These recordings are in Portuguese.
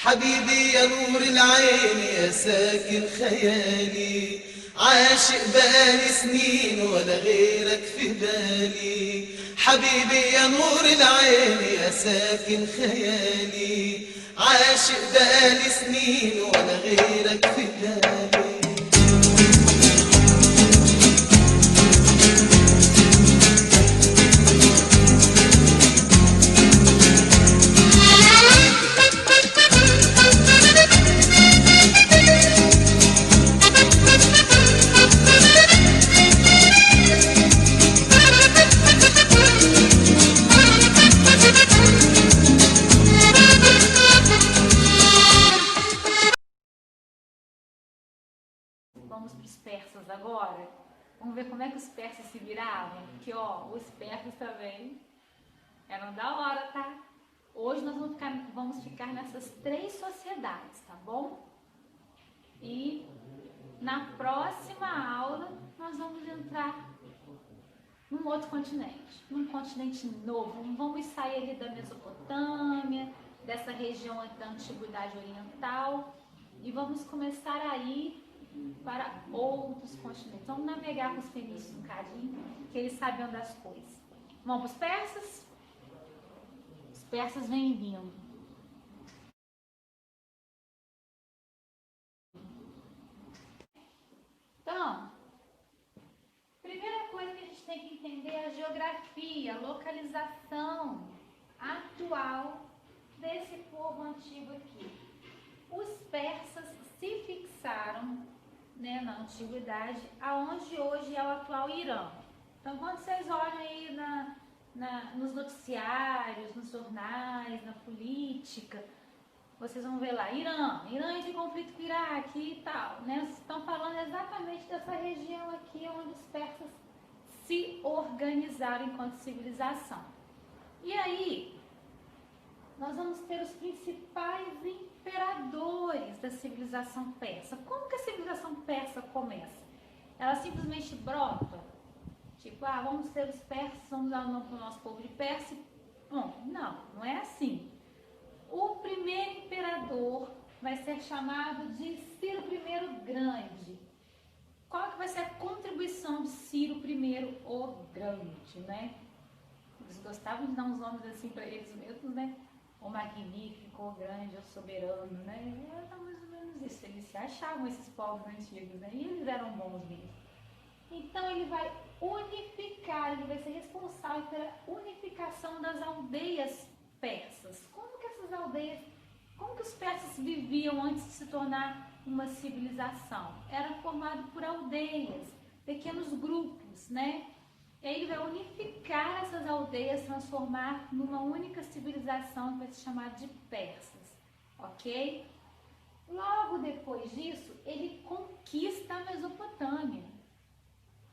حبيبي يا نور العين يا ساكن خيالي، عاشق بقالي سنين ولا غيرك في بالي. حبيبي يا نور العين يا ساكن خيالي، عاشق بقالي سنين ولا غيرك في بالي. Vamos para os persas agora. Vamos ver como é que os persas se viravam. Porque, ó, os persas também eram da hora, tá? Hoje nós vamos ficar nessas 3 sociedades, tá bom? E na próxima aula nós vamos entrar num outro continente, num continente novo. Vamos sair ali da Mesopotâmia, dessa região da Antiguidade Oriental, e vamos começar a ir para outros continentes. Vamos navegar com os fenícios um bocadinho, que eles sabiam das coisas. Vamos para os persas? Os persas vêm vindo. Então, primeira coisa que a gente tem que entender é a geografia, a localização atual desse povo antigo aqui. Os persas se fixaram, né, na antiguidade, aonde hoje é o atual Irã. Então, quando vocês olham aí nos noticiários, nos jornais, na política, vocês vão ver lá, Irã entra em conflito com o Iraque e tal, né? Vocês estão falando exatamente dessa região aqui onde os persas se organizaram enquanto civilização. E aí, nós vamos ter os principais imperadores da civilização persa. Como que a civilização persa começa? Ela simplesmente brota? Tipo, vamos ter os persas, vamos dar o nome para o nosso povo de Pérsia. Bom, não é assim. O primeiro imperador vai ser chamado de Ciro I Grande. Qual que vai ser a contribuição de Ciro I o Grande, né? Eles gostavam de dar uns nomes assim para eles mesmos, né? O magnífico, o grande, o soberano, né? Era mais ou menos isso. Eles se achavam, esses povos antigos, né? E eles eram bons mesmo. Então ele vai unificar, ele vai ser responsável pela unificação das aldeias persas. Como que essas aldeias, como que os persas viviam antes de se tornar uma civilização? Era formado por aldeias, pequenos grupos, né? E aí ele vai unificar essas aldeias, transformar numa única civilização que vai se chamar de persas, ok? Logo depois disso, ele conquista a Mesopotâmia.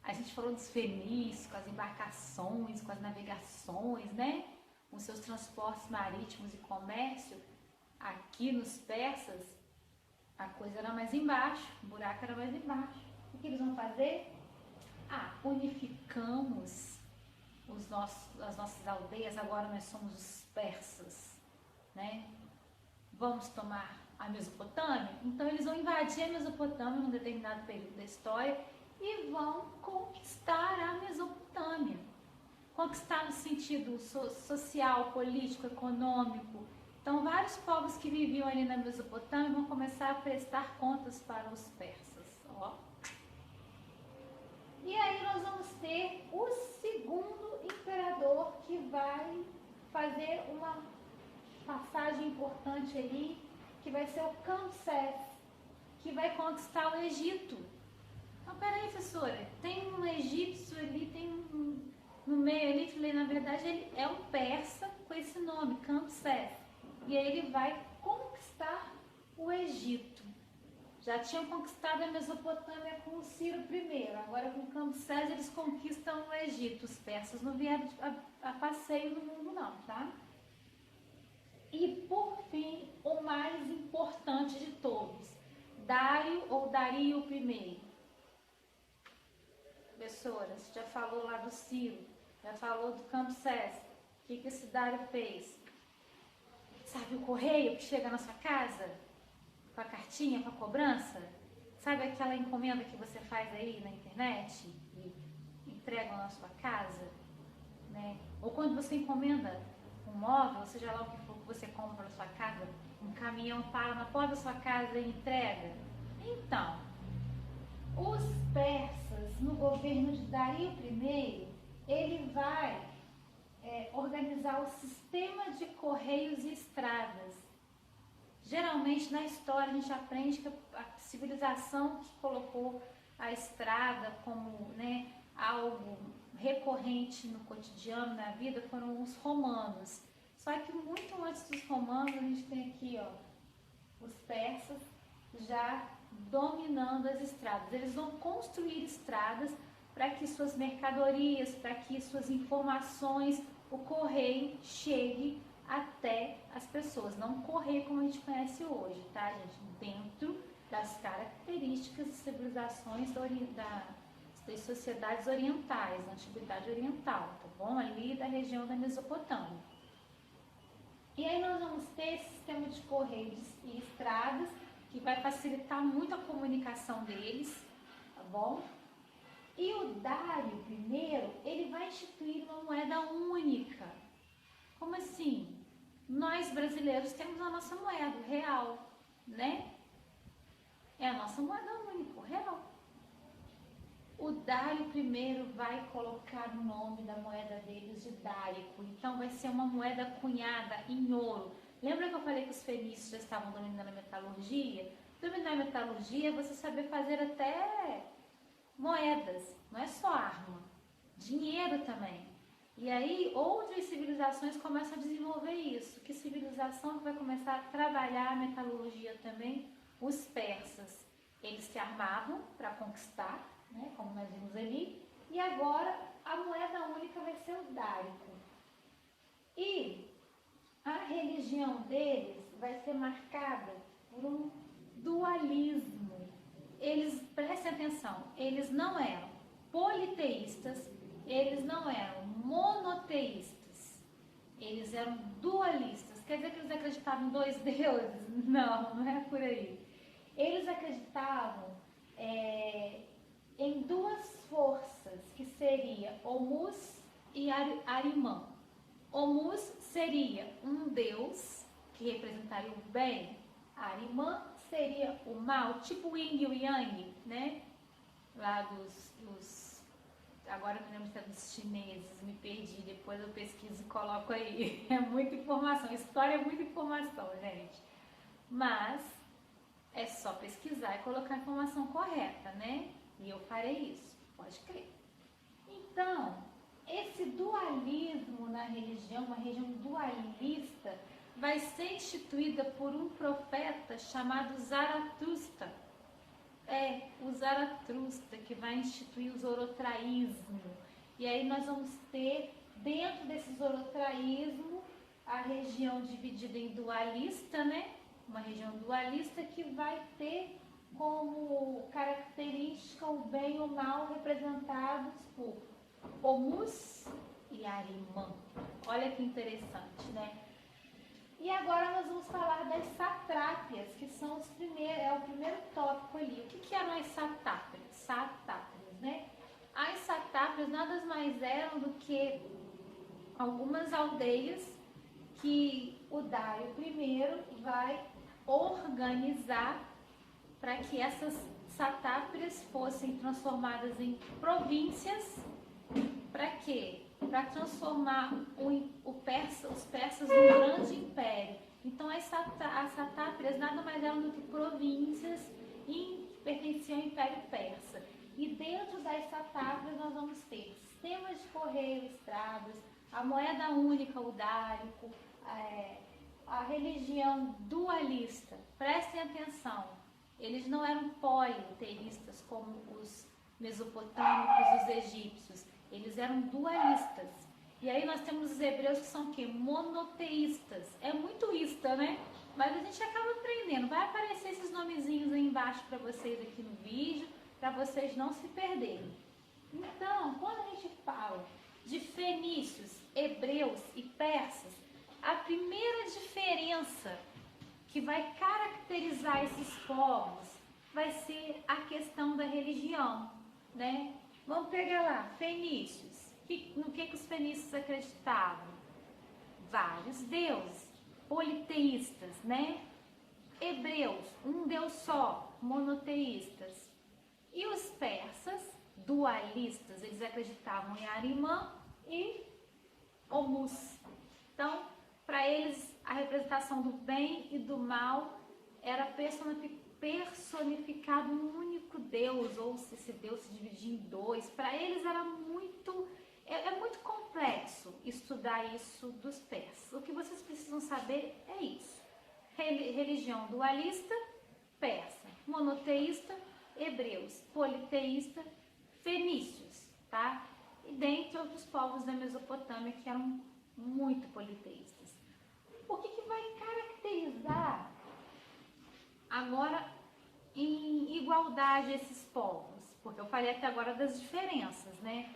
A gente falou dos fenícios, com as embarcações, com as navegações, né? Com seus transportes marítimos e comércio. Aqui nos persas, a coisa era mais embaixo, o buraco era mais embaixo. O que eles vão fazer? Unificamos as nossas aldeias, agora nós somos os persas, né? Vamos tomar a Mesopotâmia? Então eles vão invadir a Mesopotâmia num determinado período da história e vão conquistar a Mesopotâmia. Conquistar no sentido social, político, econômico. Então vários povos que viviam ali na Mesopotâmia vão começar a prestar contas para os persas, ó. E aí nós vamos ter o segundo imperador que vai fazer uma passagem importante ali, que vai ser o Camsés, que vai conquistar o Egito. Então, peraí, professora, tem um egípcio ali, tem no meio ali, que na verdade ele é um persa com esse nome, Camsés. E aí ele vai conquistar o Egito. Já tinham conquistado a Mesopotâmia com o Ciro I, agora com Camsés eles conquistam o Egito. Os persas não vieram a passeio no mundo não, tá? E por fim, o mais importante de todos, Dário ou Dario I. Professora, você já falou lá do Ciro, já falou do Camsés. O que esse Dário fez? Sabe o correio que chega na sua casa? Com a cartinha, com a cobrança? Sabe aquela encomenda que você faz aí na internet e entregam na sua casa? Né? Ou quando você encomenda um móvel, seja lá o que for que você compra na sua casa, um caminhão para na porta da sua casa e entrega. Então, os persas, no governo de Dario I, ele vai organizar o sistema de correios e estradas. Geralmente na história a gente aprende que a civilização que colocou a estrada como, né, algo recorrente no cotidiano, na vida, foram os romanos. Só que muito antes dos romanos a gente tem aqui, ó, os persas já dominando as estradas. Eles vão construir estradas para que suas mercadorias, para que suas informações, o correio chegue até as pessoas. Não correio como a gente conhece hoje, tá, gente? Dentro das características de civilizações das sociedades orientais, da antiguidade oriental, tá bom? Ali da região da Mesopotâmia. E aí nós vamos ter esse sistema de correios e estradas que vai facilitar muito a comunicação deles, tá bom? E o Dário I, ele vai instituir uma moeda única. Como assim? Nós brasileiros temos a nossa moeda, o real, né? É a nossa moeda única, o real. O Dário I vai colocar o nome da moeda deles de dárico, então vai ser uma moeda cunhada em ouro. Lembra que eu falei que os fenícios já estavam dominando a metalurgia? Dominar a metalurgia é você saber fazer até moedas, não é só arma, dinheiro também. E aí outras civilizações começam a desenvolver isso. Que civilização que vai começar a trabalhar a metalurgia também? Os persas. Eles se armavam para conquistar, né, como nós vimos ali, e agora a moeda única vai ser o dárico. E a religião deles vai ser marcada por um dualismo. Eles, prestem atenção, eles não eram politeístas, eles não eram monoteístas, eles eram dualistas. Quer dizer que eles acreditavam em dois deuses? Não, não é por aí. Eles acreditavam em duas forças, que seria Omus e Arimã. Omus seria um deus, que representaria o bem. Arimã seria o mal, tipo o Yin e o Yang, né? Lá agora eu não lembro se é dos chineses, me perdi, depois eu pesquiso e coloco aí. É muita informação, história é muita informação, gente. Mas é só pesquisar e colocar a informação correta, né? E eu farei isso, pode crer. Então, esse dualismo na religião, uma religião dualista, vai ser instituída por um profeta chamado Zaratustra. O Zaratustra que vai instituir o zoroastraísmo. E aí nós vamos ter, dentro desse zoroastraísmo, a região dividida em dualista, né? Uma região dualista que vai ter como característica o bem e o mal representados por Omus e Arimã. Olha que interessante, né? E agora nós vamos falar das satrápias, que são o primeiro tópico ali. O que eram as satáprias? Satáprias, né? As satáprias nada mais eram do que algumas aldeias que o Dário I vai organizar para que essas satáprias fossem transformadas em províncias. Para quê? Para transformar os persas num grande império. Então as satáprias nada mais eram do que províncias e pertenciam ao Império Persa. E dentro das satáprias nós vamos ter sistemas de correio, estradas, a moeda única, o dárico, a religião dualista. Prestem atenção, eles não eram politeístas como os mesopotâmicos, os egípcios. Eles eram dualistas. E aí nós temos os hebreus que são o quê? Monoteístas. É muito ista, né? Mas a gente acaba aprendendo. Vai aparecer esses nomezinhos aí embaixo para vocês aqui no vídeo, para vocês não se perderem. Então, quando a gente fala de fenícios, hebreus e persas, a primeira diferença que vai caracterizar esses povos vai ser a questão da religião, né? Vamos pegar lá, fenícios. No que os fenícios acreditavam? Vários deuses, politeístas, né? Hebreus, um Deus só, monoteístas. E os persas, dualistas, eles acreditavam em Arimã e Horus. Então, para eles, a representação do bem e do mal era personificado num único Deus, ou se esse Deus se dividia em dois. Para eles era muito complexo estudar isso dos persas. O que vocês precisam saber é isso. Religião dualista, persa. Monoteísta, hebreus. Politeísta, fenícios, tá? E dentre outros povos da Mesopotâmia que eram muito politeístas. O que vai caracterizar agora em igualdade esses povos? Porque eu falei até agora das diferenças, né?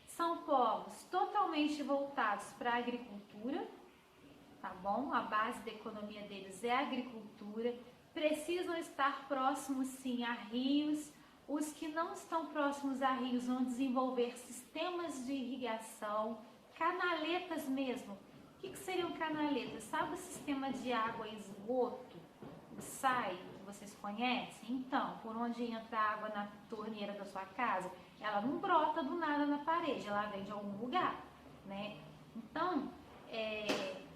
São povos totalmente voltados para a agricultura, tá bom? A base da economia deles é a agricultura. Precisam estar próximos, sim, a rios. Os que não estão próximos a rios vão desenvolver sistemas de irrigação, canaletas mesmo. O que seriam canaletas? Sabe o sistema de água e esgoto, o SAI, que vocês conhecem? Então, por onde entra a água na torneira da sua casa, ela não brota do nada na parede, ela vem de algum lugar, né? Então,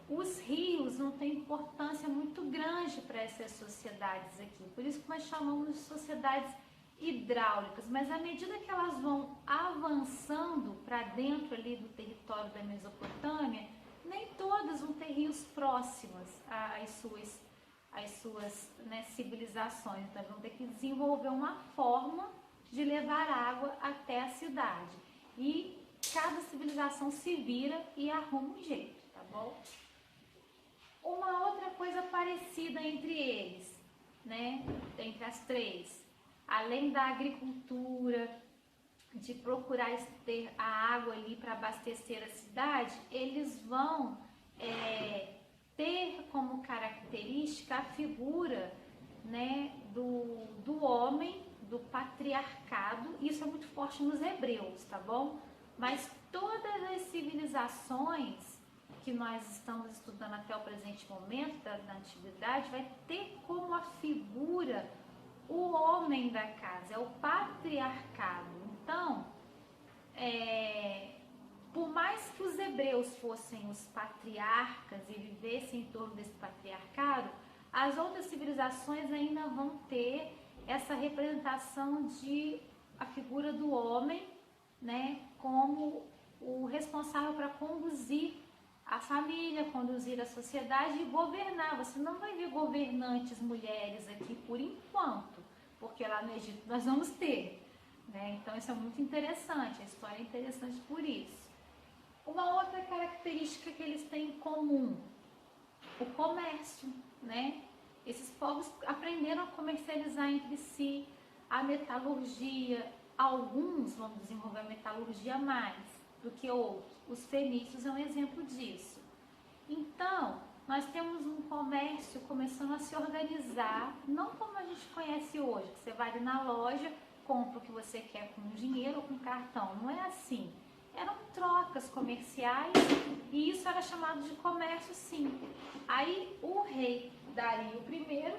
os rios não têm importância muito grande para essas sociedades aqui. Por isso que nós chamamos de sociedades hidráulicas. Mas à medida que elas vão avançando para dentro ali do território da Mesopotâmia, nem todas vão ter rios próximos às suas civilizações. Então, vão ter que desenvolver uma forma de levar água até a cidade. E cada civilização se vira e arruma um jeito, tá bom? Uma outra coisa parecida entre eles, né? Entre as três, além da agricultura, de procurar ter a água ali para abastecer a cidade, eles vão ter como característica a figura, né, do homem, do patriarcado. Isso é muito forte nos hebreus, tá bom? Mas todas as civilizações que nós estamos estudando até o presente momento, da antiguidade, vai ter como a figura o homem da casa, é o patriarcado. Então, por mais que os hebreus fossem os patriarcas e vivessem em torno desse patriarcado, as outras civilizações ainda vão ter essa representação de a figura do homem, né, como o responsável para conduzir a família, conduzir a sociedade e governar. Você não vai ver governantes mulheres aqui por enquanto, porque lá no Egito nós vamos ter, né? Então isso é muito interessante, a história é interessante por isso. Uma outra característica que eles têm em comum, o comércio, né? Esses povos aprenderam a comercializar entre si, a metalurgia. Alguns vão desenvolver a metalurgia mais do que outros. Os fenícios é um exemplo disso. Então, nós temos um comércio começando a se organizar, não como a gente conhece hoje, que você vai ali na loja, compra o que você quer com dinheiro ou com cartão. Não é assim. Eram trocas comerciais e isso era chamado de comércio, sim. Aí o rei Dario I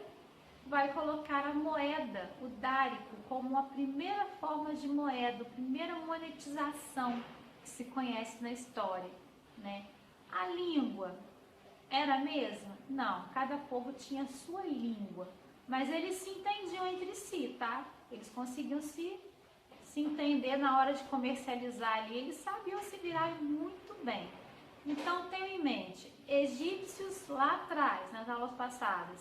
vai colocar a moeda, o dárico, como a primeira forma de moeda, a primeira monetização que se conhece na história, né? A língua era a mesma? Não, cada povo tinha a sua língua, mas eles se entendiam entre si, tá? Eles conseguiam se entender na hora de comercializar ali, eles sabiam se virar muito bem. Então, tenham em mente, egípcios lá atrás, nas aulas passadas,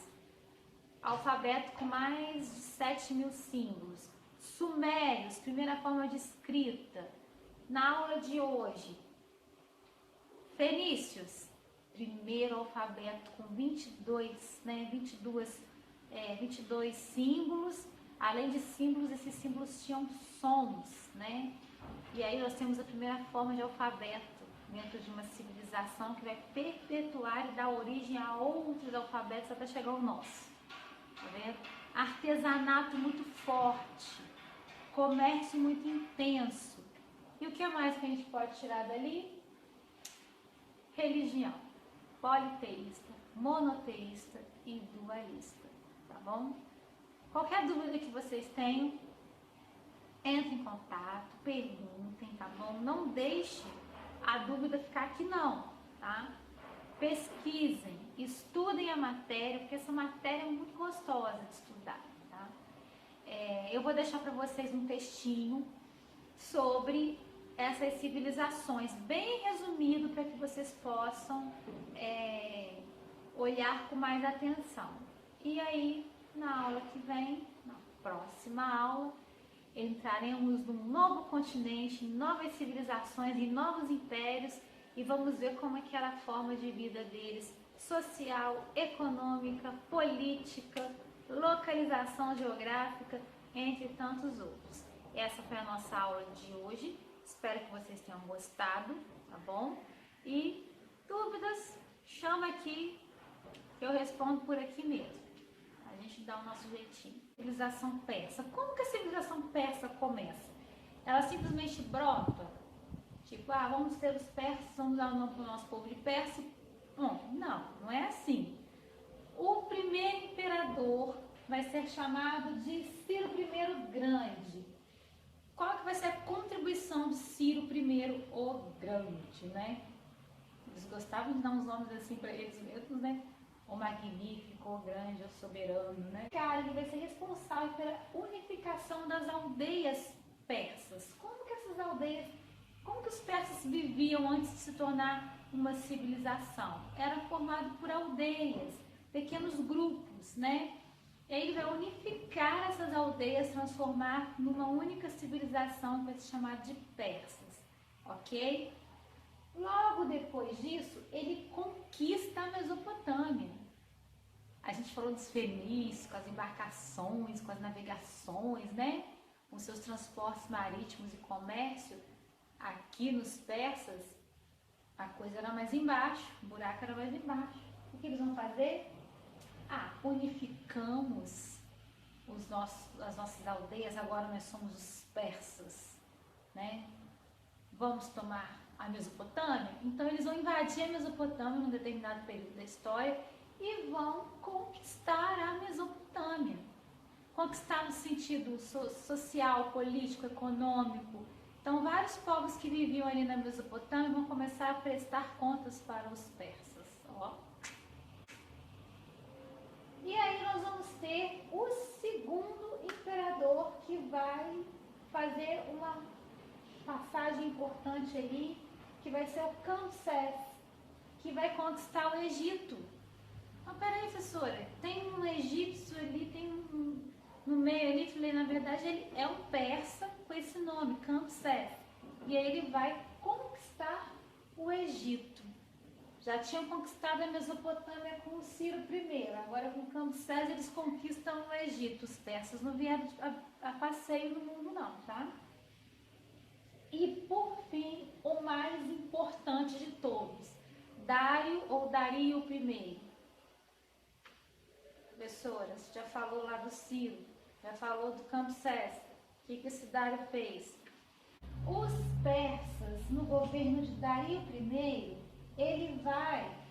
alfabeto com mais de 7.000 símbolos. Sumérios, primeira forma de escrita. Na aula de hoje, fenícios, primeiro alfabeto com 22 símbolos. Além de símbolos, esses símbolos tinham sons, né? E aí nós temos a primeira forma de alfabeto, dentro de uma civilização que vai perpetuar e dar origem a outros alfabetos até chegar ao nosso. Tá vendo? Artesanato muito forte, comércio muito intenso. E o que mais que a gente pode tirar dali? Religião, politeísta, monoteísta e dualista, tá bom? Qualquer dúvida que vocês tenham, entre em contato, perguntem, tá bom? Não deixe a dúvida ficar aqui não, tá? Pesquisem, estudem a matéria, porque essa matéria é muito gostosa de estudar, tá? Eu vou deixar para vocês um textinho sobre essas civilizações, bem resumido, para que vocês possam olhar com mais atenção. E aí, na aula que vem, na próxima aula, entraremos num novo continente, em novas civilizações, em novos impérios, e vamos ver como é que era a forma de vida deles, social, econômica, política, localização geográfica, entre tantos outros. Essa foi a nossa aula de hoje. Espero que vocês tenham gostado, tá bom? E dúvidas, chama aqui, que eu respondo por aqui mesmo. A gente dá o nosso jeitinho. Civilização persa. Como que a civilização persa começa? Ela simplesmente brota? Tipo, vamos ter os persas, vamos dar o nome para o nosso povo de Persa. Bom, não é assim. O primeiro imperador vai ser chamado de Ciro I Grande. Qual que vai ser a contribuição de Ciro I o Grande, né? Eles gostavam de dar uns nomes assim para eles mesmos, né? O Magnífico, o Grande, o Soberano, né? Cara, ele vai ser responsável pela unificação das aldeias persas. Como que essas aldeias, como que os persas viviam antes de se tornar uma civilização? Era formado por aldeias, pequenos grupos, né? E aí ele vai unificar essas aldeias, transformar numa única civilização que vai se chamar de persas, ok? Logo depois disso, ele conquista a Mesopotâmia. A gente falou dos fenícios, com as embarcações, com as navegações, né? Com seus transportes marítimos e comércio. Aqui nos persas, a coisa era mais embaixo, o buraco era mais embaixo. O que eles vão fazer? Unificamos as nossas aldeias, agora nós somos os persas, né? Vamos tomar a Mesopotâmia? Então eles vão invadir a Mesopotâmia num determinado período da história e vão conquistar a Mesopotâmia. Conquistar no sentido social, político, econômico. Então vários povos que viviam ali na Mesopotâmia vão começar a prestar contas para os persas, ó. E aí nós vamos ter o segundo imperador que vai fazer uma passagem importante ali, que vai ser o Camsés, que vai conquistar o Egito. Mas peraí, professora, tem um egípcio ali, tem no meio ali, que na verdade ele é um persa com esse nome, Camsés. E aí ele vai conquistar o Egito. Já tinham conquistado a Mesopotâmia com o Ciro I, agora com Camsés eles conquistam o Egito. Os persas não vieram a passeio no mundo não, tá? E por fim, o mais importante de todos, Dário ou Dario I. Professora, você já falou lá do Ciro, já falou do Camsés. O que esse Dário fez? Os persas, no governo de Dario I, ele vai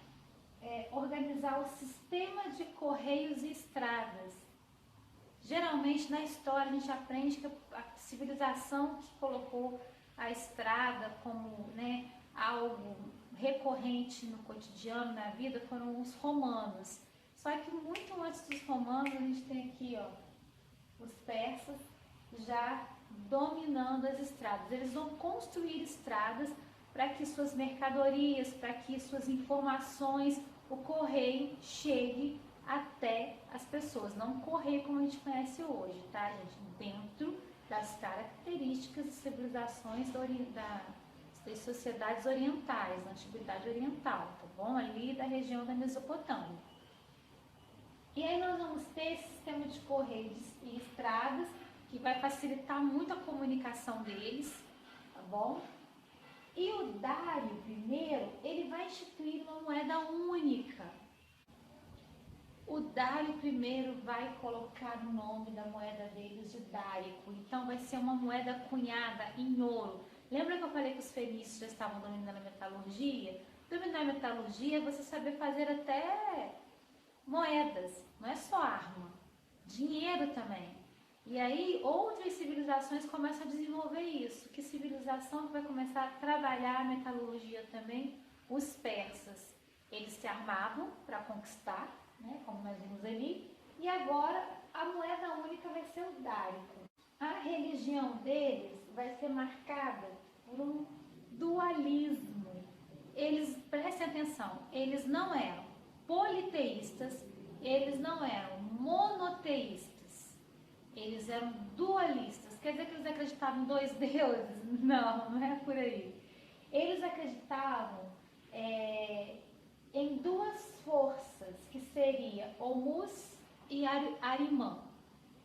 organizar o sistema de correios e estradas. Geralmente na história a gente aprende que a civilização que colocou a estrada como, né, algo recorrente no cotidiano, na vida, foram os romanos. Só que muito antes dos romanos a gente tem aqui, ó, os persas já dominando as estradas. Eles vão construir estradas para que suas mercadorias, para que suas informações, o correio chegue até as pessoas. Não correio como a gente conhece hoje, tá, gente? Dentro das características das civilizações das sociedades orientais, da antiguidade oriental, tá bom? Ali da região da Mesopotâmia. E aí nós vamos ter esse sistema de correios e estradas que vai facilitar muito a comunicação deles, tá bom? E o Dário I, ele vai instituir uma moeda única. O Dário I vai colocar o nome da moeda deles de dárico, então vai ser uma moeda cunhada em ouro. Lembra que eu falei que os fenícios já estavam dominando a metalurgia? Dominar a metalurgia é você saber fazer até moedas, não é só arma, dinheiro também. E aí outras civilizações começam a desenvolver isso. Que civilização que vai começar a trabalhar a metalurgia também? Os persas. Eles se armavam para conquistar, né, como nós vimos ali, e agora a moeda única vai ser o dárico. A religião deles vai ser marcada por um dualismo. Eles, prestem atenção, eles não eram politeístas, eles não eram monoteístas, eles eram dualistas. Quer dizer que eles acreditavam em 2 deuses? Não, não é por aí. Eles acreditavam em 2 forças, que seria Omus e Arimã.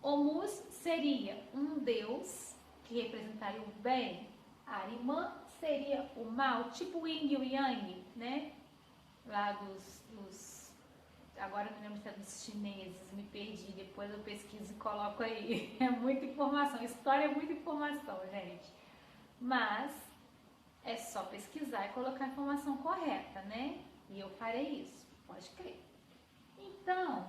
Omus seria um deus, que representaria o bem. Arimã seria o mal, tipo o Yin e o Yang, né? Lá agora eu não lembro se é dos chineses, me perdi, depois eu pesquiso e coloco aí. É muita informação, história é muita informação, gente. Mas é só pesquisar e colocar a informação correta, né? E eu farei isso, pode crer. Então,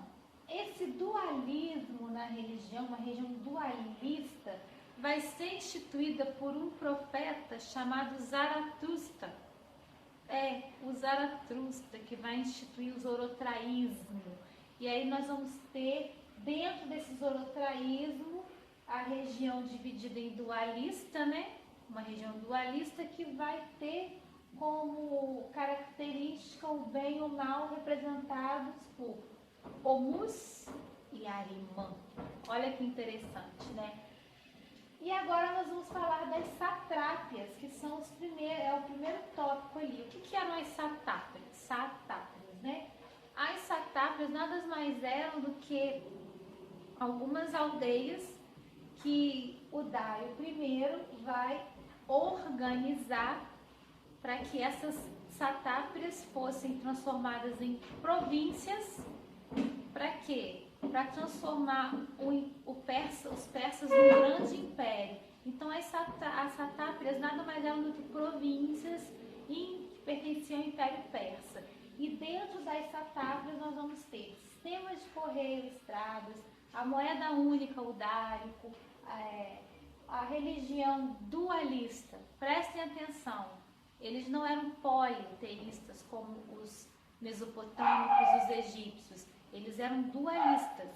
esse dualismo na religião, uma religião dualista, vai ser instituída por um profeta chamado Zaratustra. O Zaratustra, que vai instituir o zoroastraísmo. E aí nós vamos ter, dentro desse zoroastraísmo, a região dividida em dualista, né? Uma região dualista que vai ter como característica o bem e o mal representados por Omus e Arimã. Olha que interessante, né? E agora nós vamos falar das satrápias, que são o primeiro tópico ali. O que eram as satrápias? Satrápias, né? As satrápias nada mais eram do que algumas aldeias que o Dário I vai organizar para que essas satáprias fossem transformadas em províncias. Para quê? Para transformar os persas num grande império. Então as satáprias nada mais eram do que províncias que pertenciam ao Império Persa. E dentro das satáprias nós vamos ter sistemas de correio, estradas, a moeda única, o dárico, a religião dualista. Prestem atenção, eles não eram politeístas como os mesopotâmicos, os egípcios. Eles eram dualistas.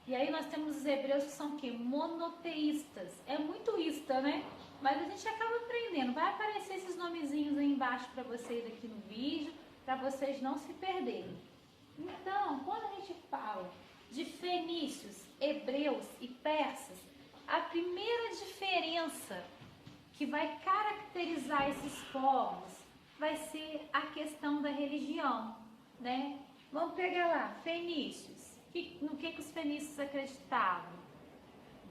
E aí nós temos os hebreus que são o quê? Monoteístas. É muito ista, né? Mas a gente acaba aprendendo. Vai aparecer esses nomezinhos aí embaixo para vocês aqui no vídeo, para vocês não se perderem. Então, quando a gente fala de fenícios, hebreus e persas, a primeira diferença que vai caracterizar esses povos vai ser a questão da religião, né? Vamos pegar lá, fenícios. No que os fenícios acreditavam?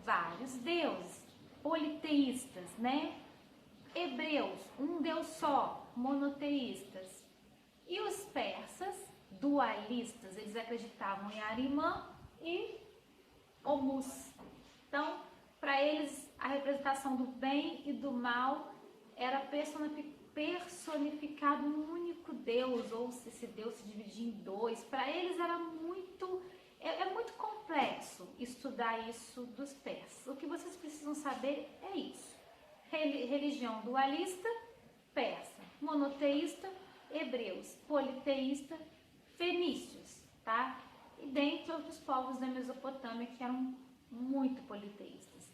Vários deuses, politeístas, né? Hebreus, um deus só, monoteístas. E os persas, dualistas, eles acreditavam em Arimã e Omus. Então, para eles, a representação do bem e do mal era personificado num único Deus, ou se esse Deus se dividia em 2. Para eles era muito complexo estudar isso dos persas. O que vocês precisam saber é isso: religião dualista, persa; monoteísta, hebreus; politeísta, fenícios, tá? E dentre outros povos da Mesopotâmia que eram muito politeístas.